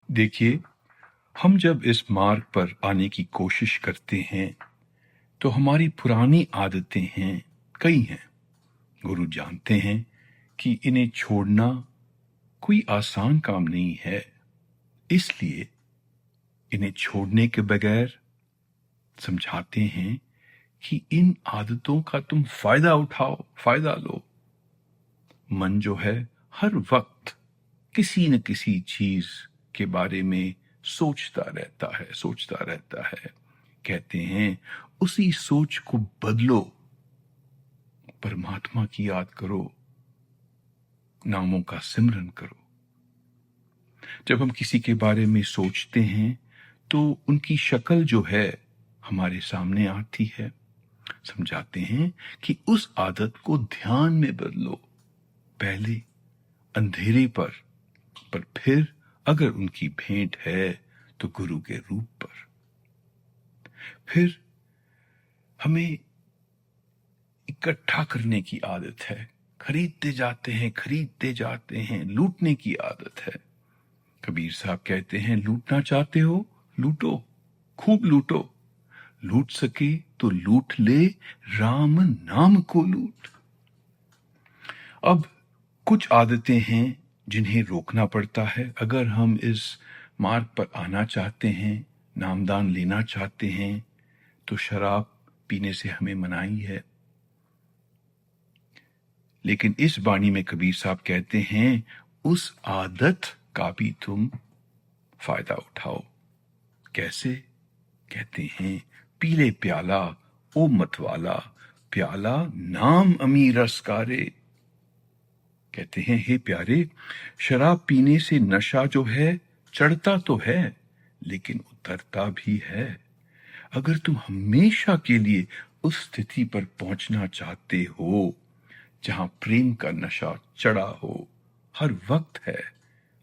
देखिए, हम जब इस मार्ग पर आने की कोशिश करते हैं, तो हमारी पुरानी आदतें हैं, कई हैं। गुरु जानते हैं कि इन्हें छोड़ना कोई आसान काम नहीं है। इसलिए इन्हें छोड़ने के बगैर समझाते हैं कि इन आदतों का तुम फायदा उठाओ, फायदा लो। मन जो है हर वक्त किसी न किसी चीज के बारे में सोचता रहता है। कहते हैं उसी सोच को बदलो, परमात्मा की याद करो, नामों का सिमरन करो। जब हम किसी के बारे में सोचते हैं तो उनकी शक्ल जो है हमारे सामने आती है। समझाते हैं कि उस आदत को ध्यान में बदलो, पहले अंधेरे पर फिर अगर उनकी भेंट है तो गुरु के रूप पर। फिर हमें इकट्ठा करने की आदत है, खरीदते जाते हैं, लूटने की आदत है। कबीर साहब कहते हैं, लूटना चाहते हो, लूटो, खूब लूटो, लूट सके तो लूट ले, राम नाम को लूट। अब कुछ आदतें हैं जिन्हें रोकना पड़ता है। अगर हम इस मार्ग पर आना चाहते हैं, नामदान लेना चाहते हैं, तो शराब पीने से हमें मनाही है। लेकिन इस वाणी में कबीर साहब कहते हैं, उस आदत का भी तुम फायदा उठाओ। कैसे? कहते हैं, पीले प्याला ओ मतवाला, प्याला नाम अमी रसकारे। कहते हैं, हे प्यारे, शराब पीने से नशा जो है चढ़ता तो है लेकिन उतरता भी है। अगर तुम हमेशा के लिए उस स्थिति पर पहुंचना चाहते हो जहां प्रेम का नशा चढ़ा हो, हर वक्त है,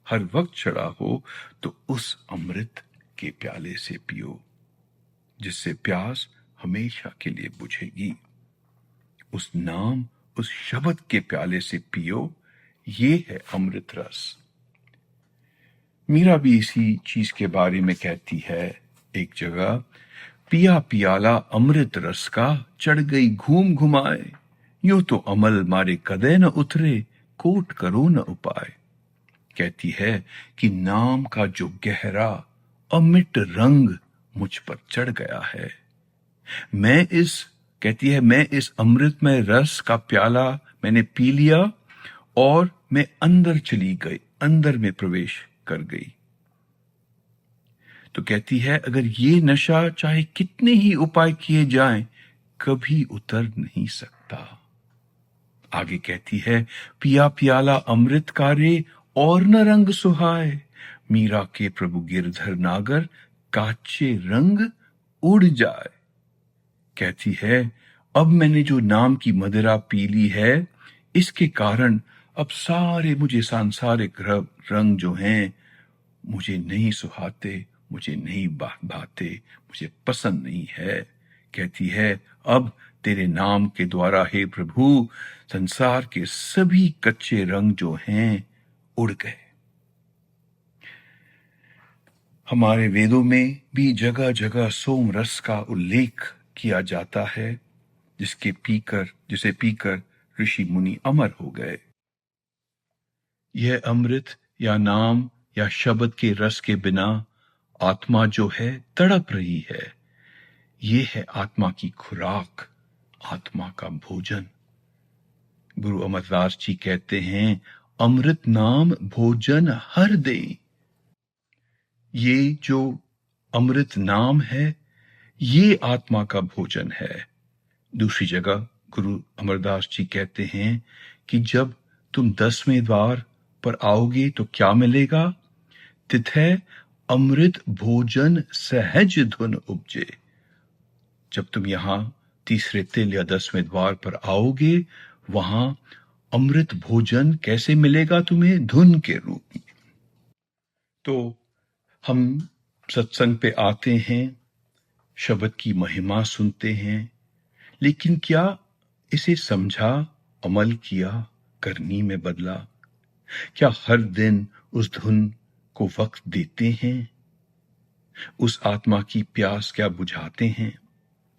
हर वक्त चढ़ा हो, तो उस अमृत के प्याले से पियो जिससे प्यास हमेशा के लिए बुझेगी। उस नाम, उस शब्द के प्याले से पियो, ये है अमृत रस। मीरा भी इसी चीज के बारे में कहती है एक जगह, पिया पियाला अमृत रस का, चढ़ गई घूम घुमाए, यूं तो अमल मारे कदे न उतरे, कोट करो न उपाय। कहती है कि नाम का जो गहरा अमिट रंग मुझ पर चढ़ गया है, कहती है, मैं इस अमृतमय रस का प्याला मैंने पी लिया और मैं अंदर चली गई, अंदर में प्रवेश कर गई। तो कहती है, अगर ये नशा चाहे कितने ही उपाय किए जाएं, कभी उतर नहीं सकता। आगे कहती है, पिया पियाला अमृत का रे और न रंग सुहाए, मीरा के प्रभु गिरधर नागर, काचे रंग उड़ जाए। कहती है, अब मैंने जो नाम की मदिरा पी ली है, इसके कारण अब सारे मुझे सांसारिक रंग जो हैं मुझे नहीं सुहाते, मुझे नहीं भाते, मुझे पसंद नहीं है। कहती है, अब तेरे नाम के द्वारा हे प्रभु, संसार के सभी कच्चे रंग जो हैं उड़ गए। हमारे वेदों में भी जगह जगह सोम रस का उल्लेख किया जाता है, जिसे पीकर ऋषि मुनि अमर हो गए। यह अमृत या नाम या शब्द के रस के बिना आत्मा जो है तड़प रही है। ये है आत्मा की खुराक, आत्मा का भोजन। गुरु अमरदास जी कहते हैं, अमृत नाम भोजन हर दे। ये जो अमृत नाम है, ये आत्मा का भोजन है। दूसरी जगह गुरु अमरदास जी कहते हैं कि जब तुम 10वें द्वार पर आओगे तो क्या मिलेगा? तिथै अमृत भोजन सहज धुन उपजे। जब तुम यहां तीसरे तिल या 10वें द्वार पर आओगे, वहां अमृत भोजन कैसे मिलेगा तुम्हें? धुन के रूप में। तो हम सत्संग पे आते हैं, शब्द की महिमा सुनते हैं, लेकिन क्या इसे समझा, अमल किया, करनी में बदला? क्या हर दिन उस धुन को वक्त देते हैं? उस आत्मा की प्यास क्या बुझाते हैं?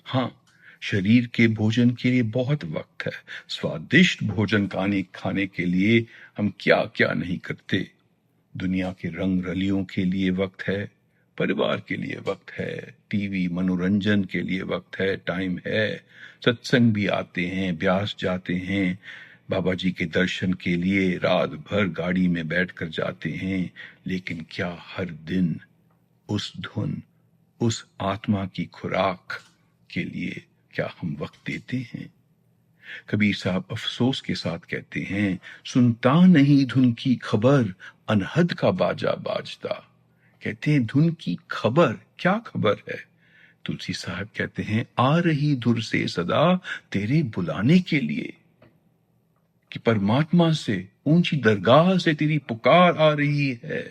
हाँ, शरीर के भोजन के लिए बहुत वक्त है। स्वादिष्ट भोजन खाने के लिए हम क्या क्या नहीं करते। दुनिया के रंग रलियों के लिए वक्त है, परिवार के लिए वक्त है, टीवी मनोरंजन के लिए वक्त है, टाइम है। सत्संग भी आते हैं, ब्यास जाते हैं, बाबा जी के दर्शन के लिए रात भर गाड़ी में बैठकर जाते हैं। लेकिन क्या हर दिन उस धुन, उस आत्मा की खुराक के लिए क्या हम वक्त देते हैं? कबीर साहब अफसोस के साथ कहते हैं, सुनता नहीं धुन की खबर, अनहद का बाजा बाजता। कहते हैं धुन की खबर, क्या खबर है? तुलसी साहब कहते हैं, आ रही धुर से सदा तेरे बुलाने के लिए, कि परमात्मा से, ऊंची दरगाह से तेरी पुकार आ रही है।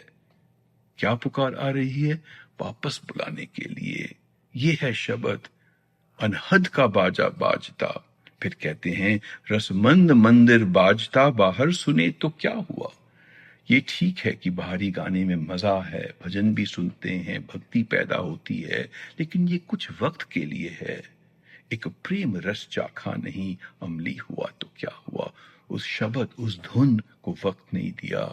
क्या पुकार आ रही है? वापस बुलाने के लिए। ये है शब्द, अनहद का बाजा बाजता। फिर कहते हैं, रसमंद मंदिर बाजता, बाहर सुने तो क्या हुआ? ये ठीक है कि बाहरी गाने में मजा है, भजन भी सुनते हैं, भक्ति पैदा होती है, लेकिन ये कुछ वक्त के लिए है। एक प्रेम रस चाखा नहीं, अमली हुआ तो क्या हुआ? उस शब्द, उस धुन को वक्त नहीं दिया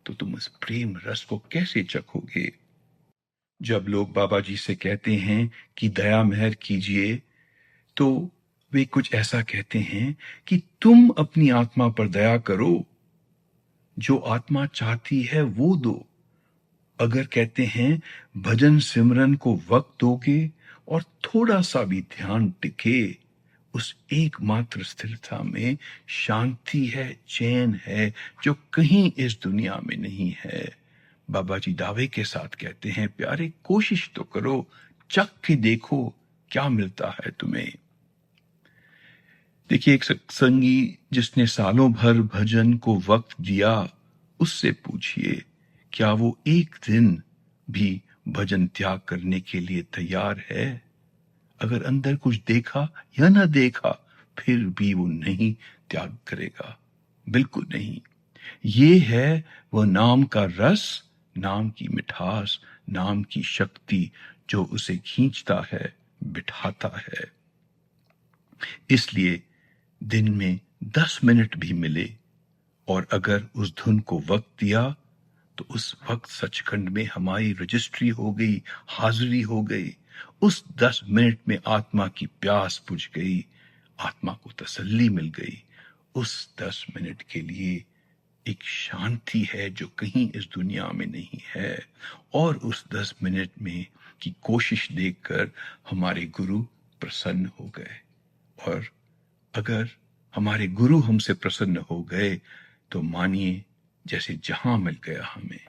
तो तुम उस प्रेम रस को कैसे चखोगे? जब लोग बाबा जी से कहते हैं कि दया मेहर कीजिए, तो वे कुछ ऐसा कहते हैं कि तुम अपनी आत्मा पर दया करो, जो आत्मा चाहती है वो दो। अगर कहते हैं भजन सिमरन को वक्त दोगे और थोड़ा सा भी ध्यान टिके, उस एकमात्र स्थिरता में शांति है, चैन है, जो कहीं इस दुनिया में नहीं है। बाबा जी दावे के साथ कहते हैं, प्यारे कोशिश तो करो, चख के देखो क्या मिलता है तुम्हें। देखिए, एक सत्संगी जिसने सालों भर भजन को वक्त दिया, उससे पूछिए क्या वो एक दिन भी भजन त्याग करने के लिए तैयार है? अगर अंदर कुछ देखा या ना देखा, फिर भी वो नहीं त्याग करेगा, बिल्कुल नहीं। ये है वह नाम का रस, नाम की मिठास, नाम की शक्ति, जो उसे खींचता है, बिठाता है। इसलिए दिन में 10 मिनट भी मिले और अगर उस धुन को वक्त दिया, तो उस वक्त सचखंड में हमारी रजिस्ट्री हो गई, हाजिरी हो गई। उस 10 मिनट में आत्मा की प्यास बुझ गई, आत्मा को तसल्ली मिल गई। उस 10 मिनट के लिए एक शांति है जो कहीं इस दुनिया में नहीं है। और उस 10 मिनट में की कोशिश देखकर हमारे गुरु प्रसन्न हो गए। और अगर हमारे गुरु हमसे प्रसन्न हो गए, तो मानिए जैसे जहां मिल गया हमें।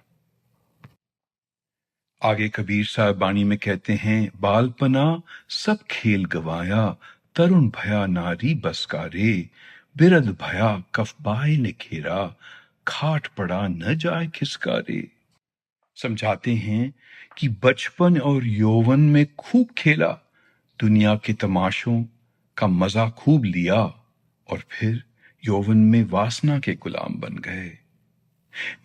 आगे कबीर साहब बाणी में कहते हैं, बालपना सब खेल गवाया, तरुण भया नारी बसकारे, बिरद भया कफबाय ने घेरा, खाट पड़ा न जाए खिसकारे। समझाते हैं कि बचपन और यौवन में खूब खेला, दुनिया के तमाशों का मजा खूब लिया, और फिर यौवन में वासना के गुलाम बन गए।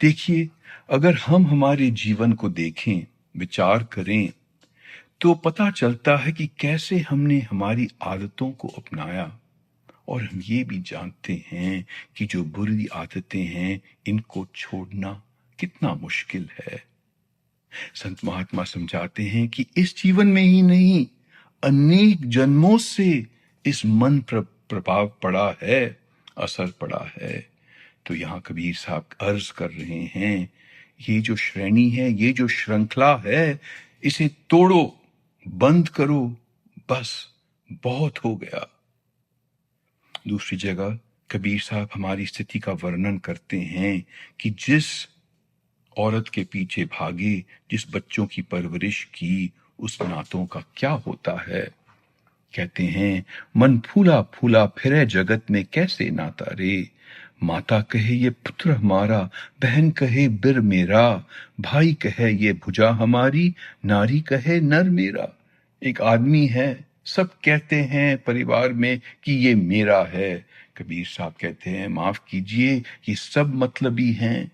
देखिए, अगर हम हमारे जीवन को देखें, विचार करें, तो पता चलता है कि कैसे हमने हमारी आदतों को अपनाया। और हम ये भी जानते हैं कि जो बुरी आदतें हैं, इनको छोड़ना कितना मुश्किल है। संत महात्मा समझाते हैं कि इस जीवन में ही नहीं, अनेक जन्मों से इस मन पर प्रभाव पड़ा है, असर पड़ा है। तो यहां कबीर साहब अर्ज कर रहे हैं, ये जो श्रेणी है, ये जो श्रृंखला है, इसे तोड़ो, बंद करो, बस बहुत हो गया। दूसरी जगह कबीर साहब हमारी स्थिति का वर्णन करते हैं कि जिस औरत के पीछे भागे, जिस बच्चों की परवरिश की, उस नातों का क्या होता है। कहते हैं, मन फूला फूला फिरे जगत में कैसे नाता रे, माता कहे ये पुत्र हमारा, बहन कहे बिर मेरा, भाई कहे ये भुजा हमारी, नारी कहे नर मेरा। एक आदमी है, सब कहते हैं परिवार में कि ये मेरा है। कबीर साहब कहते हैं, माफ कीजिए, ये सब मतलबी हैं।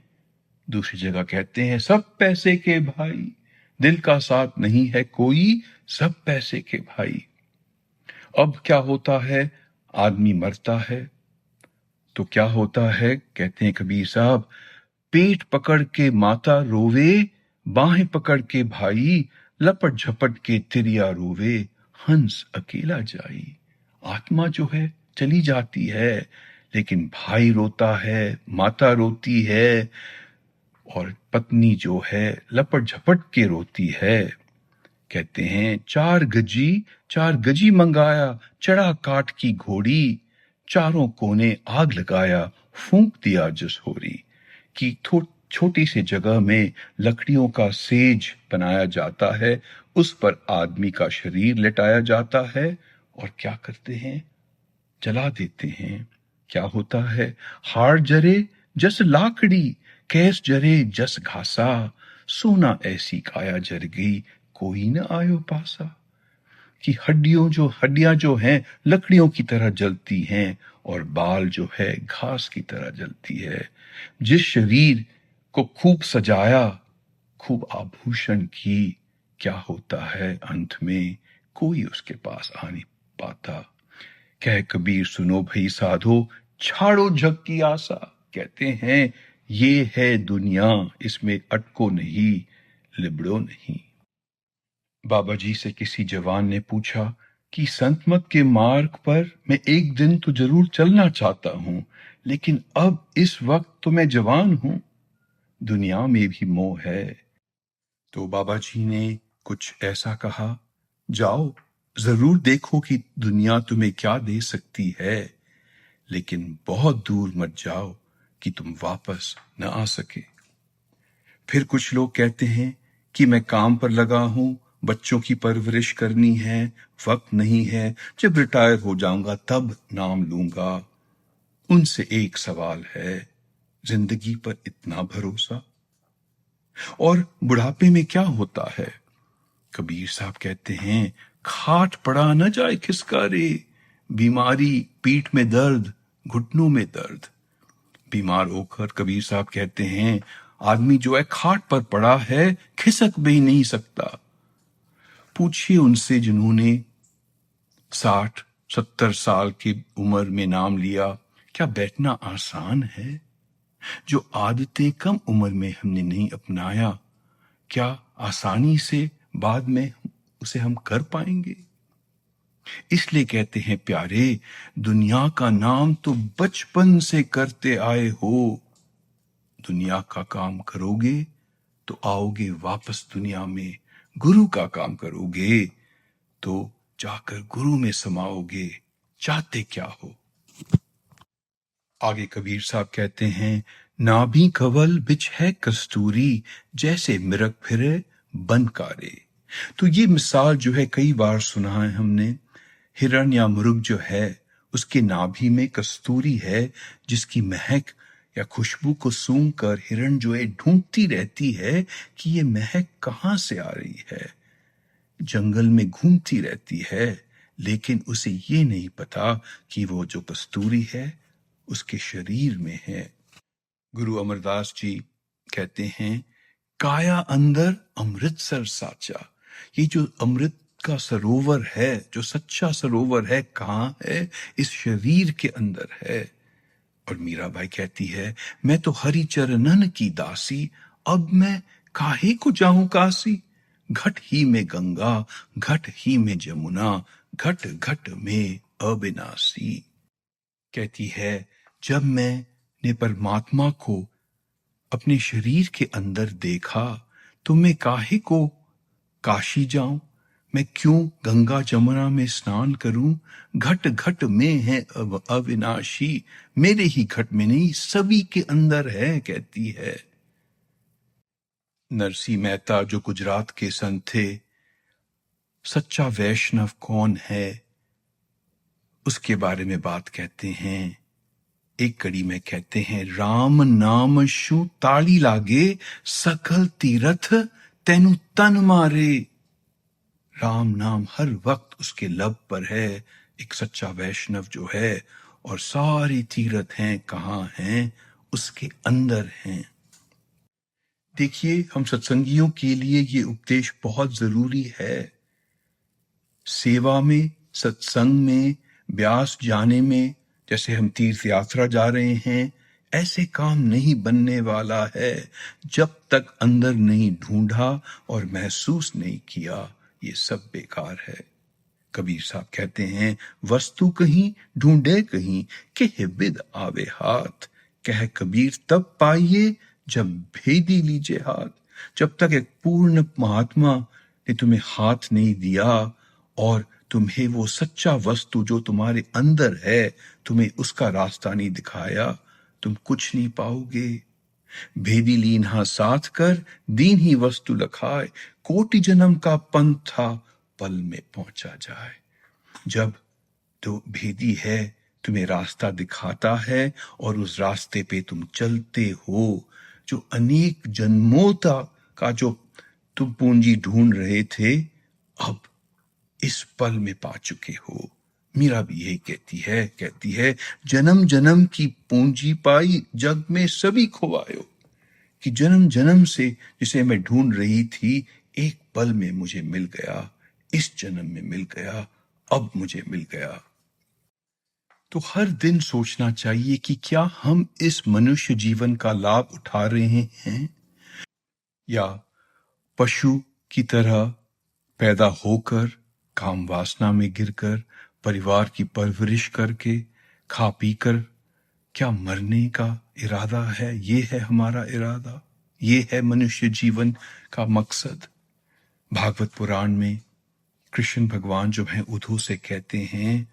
दूसरी जगह कहते हैं सब पैसे के भाई, दिल का साथ नहीं है कोई, सब पैसे के भाई। अब क्या होता है, आदमी मरता है तो क्या होता है, कहते हैं कबीर साहब, पेट पकड़ के माता रोवे, बाहें पकड़ के भाई, लपट झपट के तिरिया रोवे, हंस अकेला जाई। आत्मा जो है चली जाती है, लेकिन भाई रोता है, माता रोती है, और पत्नी जो है लपट झपट के रोती है। कहते हैं चार गजी मंगाया, चढ़ा काठ की घोड़ी, चारों कोने आग लगाया, फूंक दिया जसोरी। कि छोटी सी जगह में लकड़ियों का सेज बनाया जाता है, उस पर आदमी का शरीर लेटाया जाता है, और क्या करते हैं, जला देते हैं। क्या होता है, हाड़ जरे जस लाकड़ी, कैस जरे जस घासा, सोना ऐसी काया जर गई, कोई न आयो पासा। कि हड्डियां जो हैं लकड़ियों की तरह जलती हैं, और बाल जो है घास की तरह जलती है। जिस शरीर को खूब सजाया, खूब आभूषण की, क्या होता है अंत में, कोई उसके पास आ नहीं पाता। कह कबीर सुनो भई साधो, छाड़ो जग की आशा। कहते हैं ये है दुनिया, इसमें अटको नहीं, लिबड़ो नहीं। बाबा जी से किसी जवान ने पूछा कि संत मत के मार्ग पर मैं एक दिन तो जरूर चलना चाहता हूं, लेकिन अब इस वक्त तो मैं जवान हूं, दुनिया में भी मोह है। तो बाबा जी ने कुछ ऐसा कहा, जाओ जरूर देखो कि दुनिया तुम्हें क्या दे सकती है, लेकिन बहुत दूर मत जाओ कि तुम वापस न आ सके। फिर कुछ लोग कहते हैं कि मैं काम पर लगा हूं, बच्चों की परवरिश करनी है, वक्त नहीं है, जब रिटायर हो जाऊंगा तब नाम लूंगा। उनसे एक सवाल है, जिंदगी पर इतना भरोसा? और बुढ़ापे में क्या होता है? कबीर साहब कहते हैं, खाट पड़ा न जाए खिसका रे, बीमारी, पीठ में दर्द, घुटनों में दर्द। बीमार होकर कबीर साहब कहते हैं, आदमी जो है खाट पर पड़ा है, खिसक भी नहीं सकता। पूछिए उनसे जिन्होंने 60-70 साल की उम्र में नाम लिया, क्या बैठना आसान है? जो आदतें कम उम्र में हमने नहीं अपनाया, क्या आसानी से बाद में उसे हम कर पाएंगे? इसलिए कहते हैं प्यारे, दुनिया का नाम तो बचपन से करते आए हो, दुनिया का काम करोगे तो आओगे वापस दुनिया में, गुरु का काम करोगे तो जाकर गुरु में समाओगे। चाहते क्या हो? आगे कबीर साहब कहते हैं, नाभि कवल बिच है कस्तूरी, जैसे मिरग फिरे बन कारे। तो ये मिसाल जो है कई बार सुना है हमने। हिरण या मुर्ग जो है, उसके नाभि में कस्तूरी है, जिसकी महक या खुशबू को सूंघ कर हिरण जो है ढूंढती रहती है कि ये महक कहां से आ रही है। जंगल में घूमती रहती है, लेकिन उसे ये नहीं पता कि वो जो कस्तूरी है उसके शरीर में है। गुरु अमरदास जी कहते हैं, काया अंदर अमृतसर साचा। ये जो अमृत का सरोवर है, जो सच्चा सरोवर है, कहाँ है? इस शरीर के अंदर है। और मीराबाई कहती है, मैं तो हरि चरणन की दासी, अब मैं काहे को जाऊं काशी। घट ही में गंगा, घट ही में जमुना, घट घट में अविनाशी। कहती है, जब मैंने परमात्मा को अपने शरीर के अंदर देखा, तो मैं काहे को काशी जाऊं, मैं क्यों गंगा जमुना में स्नान करूं। घट घट में है अविनाशी, मेरे ही घट में नहीं सभी के अंदर है, कहती है। नरसिंह मेहता जो गुजरात के संत थे, सच्चा वैष्णव कौन है उसके बारे में बात कहते हैं। एक कड़ी में कहते हैं, राम नाम शु ताली लागे, सकल तीरथ तेनु तन मारे। राम नाम हर वक्त उसके लब पर है, एक सच्चा वैष्णव जो है, और सारी तीरथ हैं कहाँ हैं? उसके अंदर हैं। देखिए, हम सत्संगियों के लिए ये उपदेश बहुत जरूरी है। सेवा में, सत्संग में, ब्यास जाने में, जैसे हम तीर्थ यात्रा जा रहे हैं, ऐसे काम नहीं बनने वाला है जब तक अंदर नहीं ढूंढा और महसूस नहीं किया। ये सब बेकार है। कबीर साहब कहते हैं, वस्तु कहीं ढूंढे कहीं, के बिद आवे हाथ। कह कबीर तब पाइए जब भेदी लीजिए हाथ। जब तक एक पूर्ण महात्मा ने तुम्हें हाथ नहीं दिया और तुम्हें वो सच्चा वस्तु जो तुम्हारे अंदर है, तुम्हें उसका रास्ता नहीं दिखाया, तुम कुछ नहीं पाओगे। भेदी लीन्हा साथ कर, दीन ही वस्तु लखाए। कोटि जन्म का पंथ था, पल में पहुंचा जाए। जब तो भेदी है, तुम्हें रास्ता दिखाता है और उस रास्ते पे तुम चलते हो, जो अनेक जन्मों का जो तुम पूंजी ढूंढ रहे थे, अब इस पल में पा चुके हो। मीरा भी यही कहती है जन्म जन्म की पूंजी पाई, जग में सभी खोवायो। कि जन्म जन्म से जिसे मैं ढूंढ रही थी, एक पल में मुझे मिल गया, इस जन्म में मिल गया, अब मुझे मिल गया। तो हर दिन सोचना चाहिए कि क्या हम इस मनुष्य जीवन का लाभ उठा रहे हैं, या पशु की तरह पैदा होकर, काम वासना में गिरकर, परिवार की परवरिश करके, खा पी कर, क्या मरने का इरादा है? ये है हमारा इरादा? ये है मनुष्य जीवन का मकसद? भागवत पुराण में कृष्ण भगवान जो है उद्धव से कहते हैं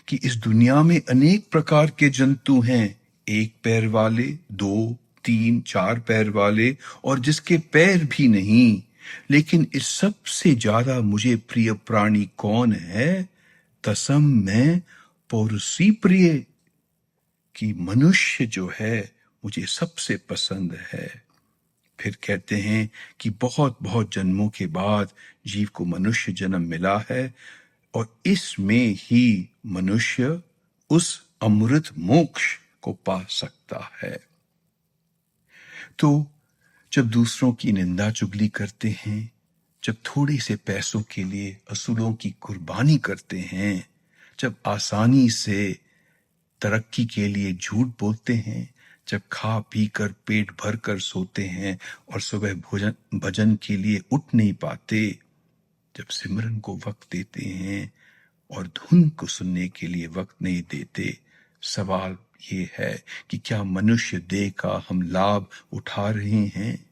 कि इस दुनिया में अनेक प्रकार के जंतु हैं, एक पैर वाले, दो, तीन, चार पैर वाले, और जिसके पैर भी नहीं। लेकिन इस सबसे ज्यादा मुझे प्रिय प्राणी कौन है? तसम मैं पौरुषी प्रिय, कि मनुष्य जो है मुझे सबसे पसंद है। फिर कहते हैं कि बहुत बहुत जन्मों के बाद जीव को मनुष्य जन्म मिला है, और इसमें ही मनुष्य उस अमृत मोक्ष को पा सकता है। तो जब दूसरों की निंदा चुगली करते हैं, जब थोड़े से पैसों के लिए असूलों की कुर्बानी करते हैं, जब आसानी से तरक्की के लिए झूठ बोलते हैं, जब खा पी कर पेट भर कर सोते हैं और सुबह भजन के लिए उठ नहीं पाते, जब सिमरन को वक्त देते हैं और धुन को सुनने के लिए वक्त नहीं देते, सवाल ये है कि क्या मनुष्य देह का हम लाभ उठा रहे हैं?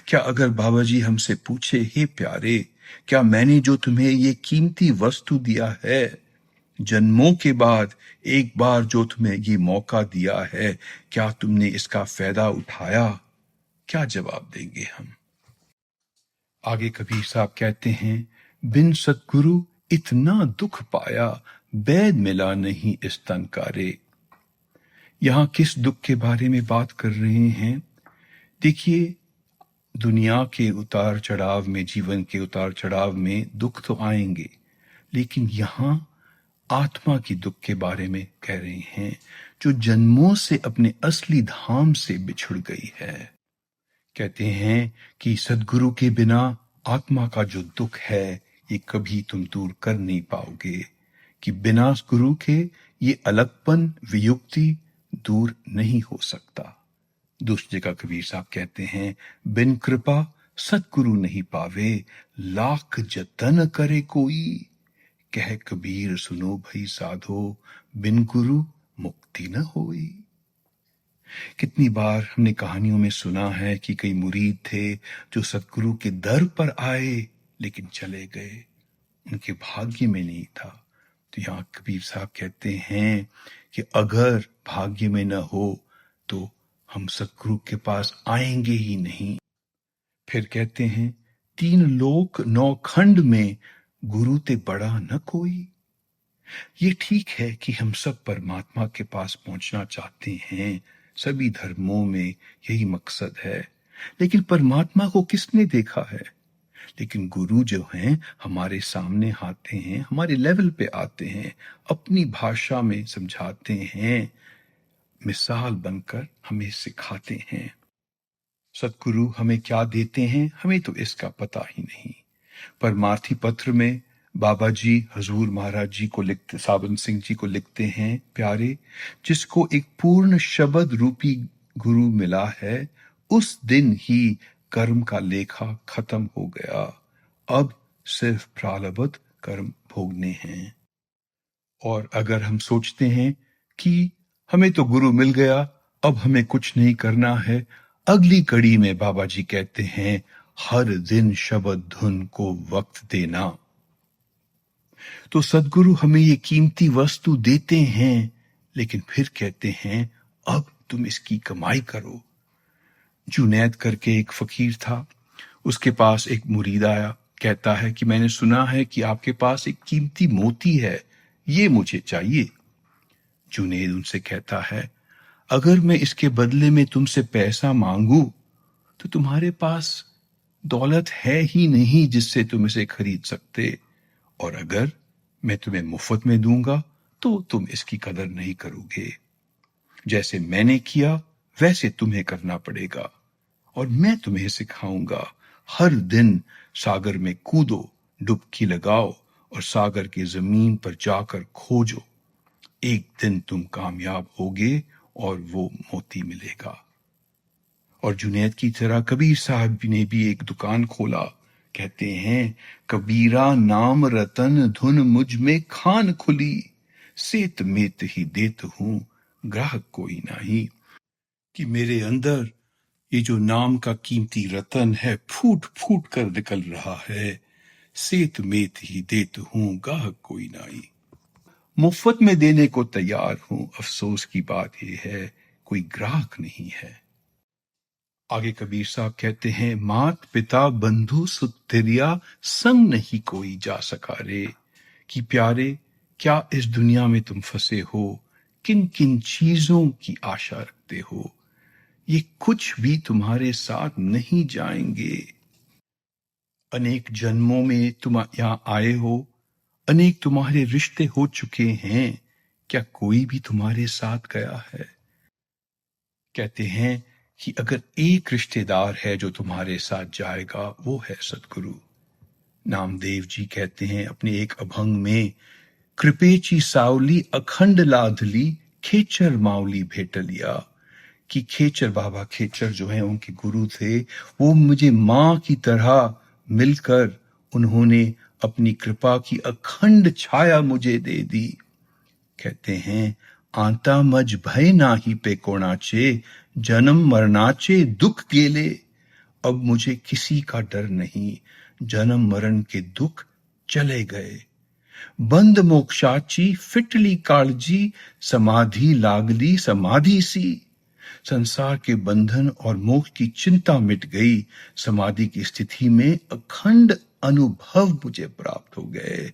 क्या अगर बाबा जी हमसे पूछे, हे प्यारे, क्या मैंने जो तुम्हें ये कीमती वस्तु दिया है, जन्मों के बाद एक बार जो तुम्हें ये मौका दिया है, क्या तुमने इसका फायदा उठाया? क्या जवाब देंगे हम? आगे कबीर साहब कहते हैं, बिन सतगुरु इतना दुख पाया, बैद मिला नहीं इस तन का रे। यहां किस दुख के बारे में बात कर रहे हैं? देखिए, दुनिया के उतार चढ़ाव में, जीवन के उतार चढ़ाव में दुख तो आएंगे, लेकिन यहां आत्मा की दुख के बारे में कह रहे हैं, जो जन्मों से अपने असली धाम से बिछुड़ गई है। कहते हैं कि सदगुरु के बिना आत्मा का जो दुख है, ये कभी तुम दूर कर नहीं पाओगे, कि बिना गुरु के ये अलगपन, वियुक्ति दूर नहीं हो सकता। दूसरी जगह कबीर साहब कहते हैं, बिन कृपा सतगुरु नहीं पावे, लाख जतन करे कोई। कह कबीर सुनो भई साधो, बिन गुरु मुक्ति न होई। कितनी बार हमने कहानियों में सुना है कि कई मुरीद थे जो सतगुरु के दर पर आए लेकिन चले गए, उनके भाग्य में नहीं था। तो यहां कबीर साहब कहते हैं कि अगर भाग्य में न हो तो हम सतगुरु के पास आएंगे ही नहीं। फिर कहते हैं, तीन लोक नौ खंड में गुरु ते बड़ा न कोई। ये ठीक है कि हम सब परमात्मा के पास पहुंचना चाहते हैं, सभी धर्मों में यही मकसद है, लेकिन परमात्मा को किसने देखा है? लेकिन गुरु जो हैं हमारे सामने आते हैं, हमारे लेवल पे आते हैं, अपनी भाषा में समझाते हैं, मिसाल बनकर हमें सिखाते हैं। सतगुरु हमें क्या देते हैं हमें तो इसका पता ही नहीं। परमार्थी पत्र में बाबा जी हजूर महाराज जी को लिखते, सावन सिंह जी को लिखते हैं, प्यारे, जिसको एक पूर्ण शब्द रूपी गुरु मिला है, उस दिन ही कर्म का लेखा खत्म हो गया। अब सिर्फ प्रारब्ध कर्म भोगने हैं। और अगर हम सोचते हैं कि हमें तो गुरु मिल गया, अब हमें कुछ नहीं करना है, अगली कड़ी में बाबा जी कहते हैं, हर दिन शब्द धुन को वक्त देना। तो सदगुरु हमें ये कीमती वस्तु देते हैं, लेकिन फिर कहते हैं अब तुम इसकी कमाई करो। जुनैद करके एक फकीर था, उसके पास एक मुरीद आया, कहता है कि मैंने सुना है कि आपके पास एक कीमती मोती है, ये मुझे चाहिए। जुनैद उनसे कहता है, अगर मैं इसके बदले में तुमसे पैसा मांगू तो तुम्हारे पास दौलत है ही नहीं जिससे तुम इसे खरीद सकते, और अगर मैं तुम्हें मुफ्त में दूंगा तो तुम इसकी कदर नहीं करोगे। जैसे मैंने किया वैसे तुम्हें करना पड़ेगा, और मैं तुम्हें सिखाऊंगा। हर दिन सागर में कूदो, डुबकी लगाओ और सागर की जमीन पर जाकर खोजो। एक दिन तुम कामयाब होगे और वो मोती मिलेगा। और जुनैद की तरह कबीर साहब ने भी एक दुकान खोला। कहते हैं, कबीरा नाम रतन धुन मुझ में खान खुली, सेत मेत ही देत हूं ग्राहक कोई नहीं। कि मेरे अंदर ये जो नाम का कीमती रतन है फूट फूट कर निकल रहा है, सेत मेत ही देत हूं ग्राहक कोई नहीं। मुफ्त में देने को तैयार हूं, अफसोस की बात यह है कोई ग्राहक नहीं है। आगे कबीर साहब कहते हैं, मात पिता बंधु सुतिरिया संग नहीं कोई जा सका रे। कि प्यारे, क्या इस दुनिया में तुम फंसे हो, किन किन चीजों की आशा रखते हो, ये कुछ भी तुम्हारे साथ नहीं जाएंगे। अनेक जन्मों में तुम यहां आए हो, अनेक तुम्हारे रिश्ते हो चुके हैं, क्या कोई भी तुम्हारे साथ गया है? कहते हैं कि अगर एक रिश्तेदार है जो तुम्हारे साथ जाएगा, वो है सतगुरु। नामदेव जी कहते हैं अपने एक अभंग में, कृपेची सावली अखंड लाधली खेचर मावली भेटलिया। कि खेचर बाबा खेचर जो है उनके गुरु थे, वो मुझे मां की तरह मिलकर उन्होंने अपनी कृपा की अखंड छाया मुझे दे दी। कहते हैं, आंता मज भय नाही पे कोणाचे, जन्म मरणाचे दुख गेले। अब मुझे किसी का डर नहीं, जन्म मरण के दुख चले गए। बंद मोक्षाची फिटली काळजी, समाधि लागली समाधि सी। संसार के बंधन और मोक्ष की चिंता मिट गई, समाधि की स्थिति में अखंड अनुभव मुझे प्राप्त हो गए।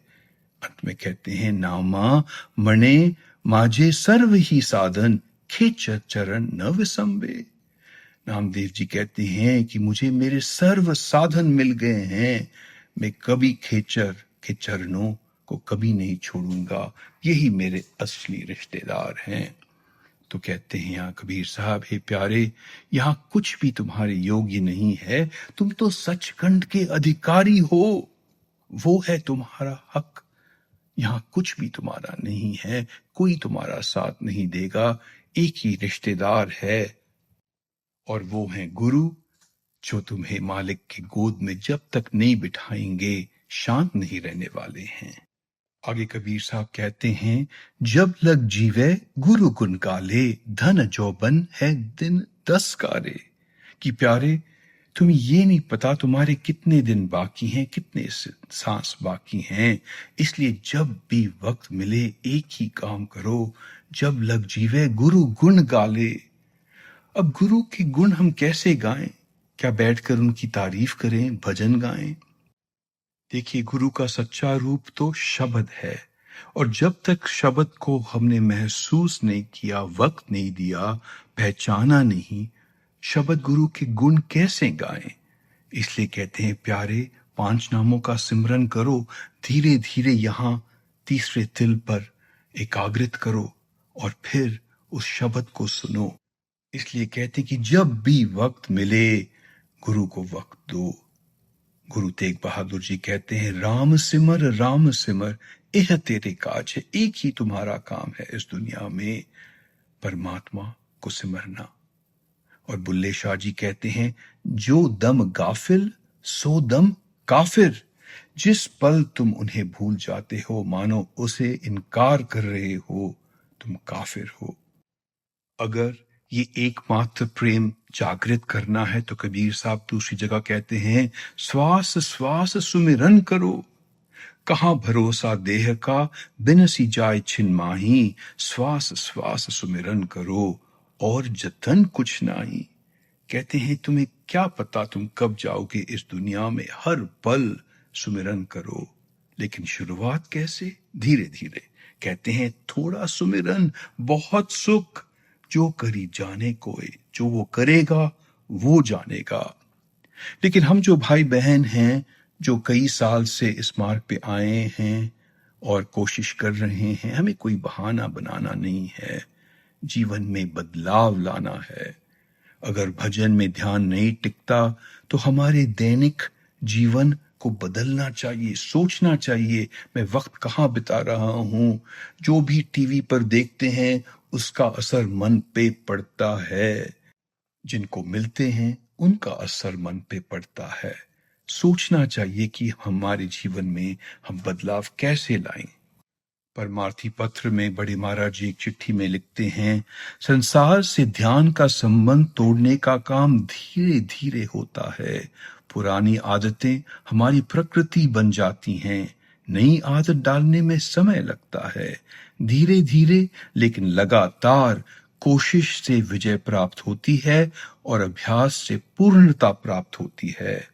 अंत में कहते हैं, नामा मणे माजे सर्व ही साधन, खेचर चरण न विसंबे। नामदेव जी कहते हैं कि मुझे मेरे सर्व साधन मिल गए हैं, मैं कभी खेचर के चरणों को कभी नहीं छोड़ूंगा, यही मेरे असली रिश्तेदार हैं। तो कहते हैं यहाँ कबीर साहब, हे प्यारे, यहाँ कुछ भी तुम्हारे योग्य नहीं है, तुम तो सचखंड के अधिकारी हो, वो है तुम्हारा हक। यहाँ कुछ भी तुम्हारा नहीं है, कोई तुम्हारा साथ नहीं देगा, एक ही रिश्तेदार है, और वो है गुरु, जो तुम्हें मालिक की गोद में जब तक नहीं बिठाएंगे शांत नहीं रहने वाले हैं। आगे कबीर साहब कहते हैं, जब लग जीवे गुरु गुण गाले, धन जौबन है दिन 10 कारे। कि प्यारे, तुम्हें ये नहीं पता तुम्हारे कितने दिन बाकी हैं, कितने सांस बाकी हैं, इसलिए जब भी वक्त मिले एक ही काम करो, जब लग जीवे गुरु गुण गाले। अब गुरु के गुण हम कैसे गाएं? क्या बैठकर उनकी तारीफ करें, भजन गाएं? देखिए, गुरु का सच्चा रूप तो शब्द है, और जब तक शब्द को हमने महसूस नहीं किया, वक्त नहीं दिया, पहचाना नहीं, शब्द गुरु के गुण कैसे गाएं? इसलिए कहते हैं, प्यारे, 5 नामों का सिमरन करो, धीरे धीरे यहां तीसरे तिल पर एकाग्रित करो और फिर उस शब्द को सुनो। इसलिए कहते हैं कि जब भी वक्त मिले गुरु को वक्त दो। गुरु तेग बहादुर जी कहते हैं, राम सिमर यह तेरे काज है। एक ही तुम्हारा काम है इस दुनिया में, परमात्मा को सिमरना। और बुल्ले शाह जी कहते हैं, जो दम गाफिल सो दम काफिर। जिस पल तुम उन्हें भूल जाते हो, मानो उसे इनकार कर रहे हो, तुम काफिर हो। अगर ये एकमात्र प्रेम जागृत करना है तो कबीर साहब दूसरी जगह कहते हैं, श्वास श्वास सुमिरन करो। कहां भरोसा देह का, बिन सी जाए छिन माही। श्वास श्वास सुमिरन करो, और जतन कुछ नाही। कहते हैं, तुम्हें क्या पता तुम कब जाओगे इस दुनिया में। हर पल सुमिरन करो, लेकिन शुरुआत कैसे? धीरे धीरे। कहते हैं, थोड़ा सुमिरन बहुत सुख, जो करी जाने कोई। जो वो करेगा वो जानेगा। लेकिन हम जो भाई बहन हैं, जो कई साल से इस मार्ग पे आए हैं और कोशिश कर रहे हैं, हमें कोई बहाना बनाना नहीं है, जीवन में बदलाव लाना है। अगर भजन में ध्यान नहीं टिकता तो हमारे दैनिक जीवन को बदलना चाहिए, सोचना चाहिए, मैं वक्त कहाँ बिता रहा हूं। जो भी टीवी पर देखते हैं उसका असर मन पे पड़ता है, जिनको मिलते हैं उनका असर मन पे पड़ता है। सोचना चाहिए कि हमारे जीवन में हम बदलाव कैसे लाएं। परमार्थी पत्र में बड़े महाराज जी एक चिट्ठी में लिखते हैं, संसार से ध्यान का संबंध तोड़ने का काम धीरे धीरे होता है। पुरानी आदतें हमारी प्रकृति बन जाती हैं, नई आदत डालने में समय लगता है। धीरे धीरे लेकिन लगातार कोशिश से विजय प्राप्त होती है और अभ्यास से पूर्णता प्राप्त होती है।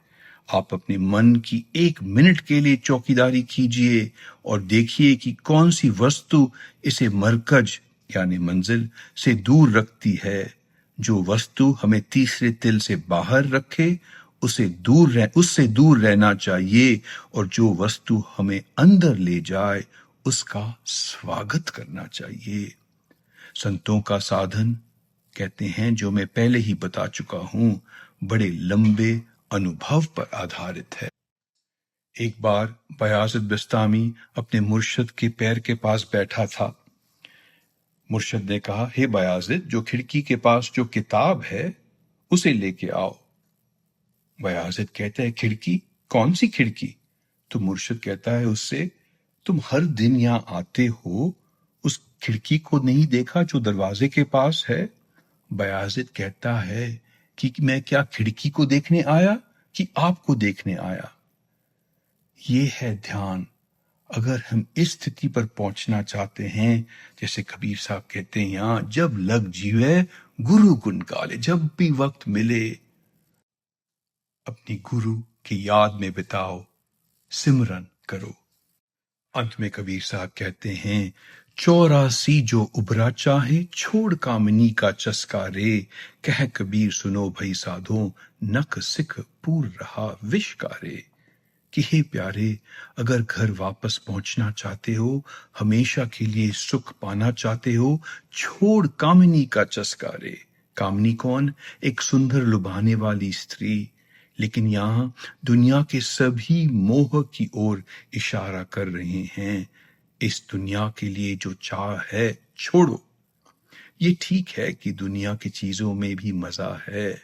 आप अपने मन की 1 मिनट के लिए चौकीदारी कीजिए और देखिए कि कौन सी वस्तु इसे मरकज यानी मंजिल से दूर रखती है। जो वस्तु हमें तीसरे तिल से बाहर रखे उससे दूर रहना चाहिए, और जो वस्तु हमें अंदर ले जाए उसका स्वागत करना चाहिए। संतों का साधन, कहते हैं, जो मैं पहले ही बता चुका हूं, बड़े लंबे अनुभव पर आधारित है। एक बार बयाज़िद बिस्तामी अपने मुर्शद के पैर के पास बैठा था। मुर्शद ने कहा, हे बयाज़िद, जो खिड़की के पास जो किताब है उसे लेके आओ। बयाज़िद कहता है, खिड़की? कौन सी खिड़की? तो मुर्शद कहता है उससे, तुम हर दिन यहां आते हो, उस खिड़की को नहीं देखा जो दरवाजे के पास है? बयाज़िद कहता है कि मैं क्या खिड़की को देखने आया कि आपको देखने आया? ये है ध्यान। अगर हम इस स्थिति पर पहुंचना चाहते हैं, जैसे कबीर साहब कहते हैं, यहां जब लग जीवे गुरु गुण गाले। जब भी वक्त मिले अपनी गुरु की याद में बिताओ, सिमरन करो। अंत में कबीर साहब कहते हैं, 84 जो उबरा चाहे, छोड़ कामनी का चस्का रे। कह कबीर सुनो भई साधो, नख सिख पूर रहा विष का रे। कि हे प्यारे, अगर घर वापस पहुंचना चाहते हो, हमेशा के लिए सुख पाना चाहते हो, छोड़ कामनी का चस्का रे। कामनी कौन? एक सुंदर लुभाने वाली स्त्री। लेकिन यहां दुनिया के सभी मोह की ओर इशारा कर रहे हैं। इस दुनिया के लिए जो चाह है छोड़ो। ये ठीक है कि दुनिया की चीजों में भी मजा है,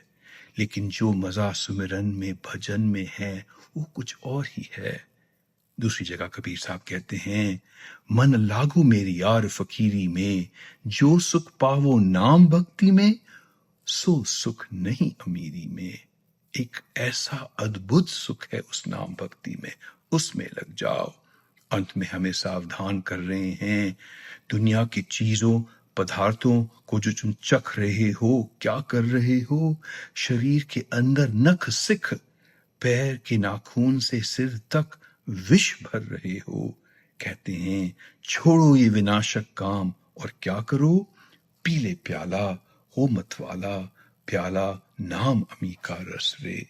लेकिन जो मजा सुमिरन में, भजन में है, वो कुछ और ही है। दूसरी जगह कबीर साहब कहते हैं, मन लागू मेरी यार फकीरी में, जो सुख पावो नाम भक्ति में, सो सुख नहीं अमीरी में। एक ऐसा अद्भुत सुख है उस नाम भक्ति में, उसमें लग जाओ। अंत में हमें सावधान कर रहे हैं, दुनिया की चीजों, पदार्थों को जो तुम चख रहे हो, क्या कर रहे हो? शरीर के अंदर नख सिख, पैर के नाखून से सिर तक विष भर रहे हो। कहते हैं, छोड़ो ये विनाशक काम और क्या करो? पीले प्याला हो मतवाला, प्याला नाम अमी का रस रे।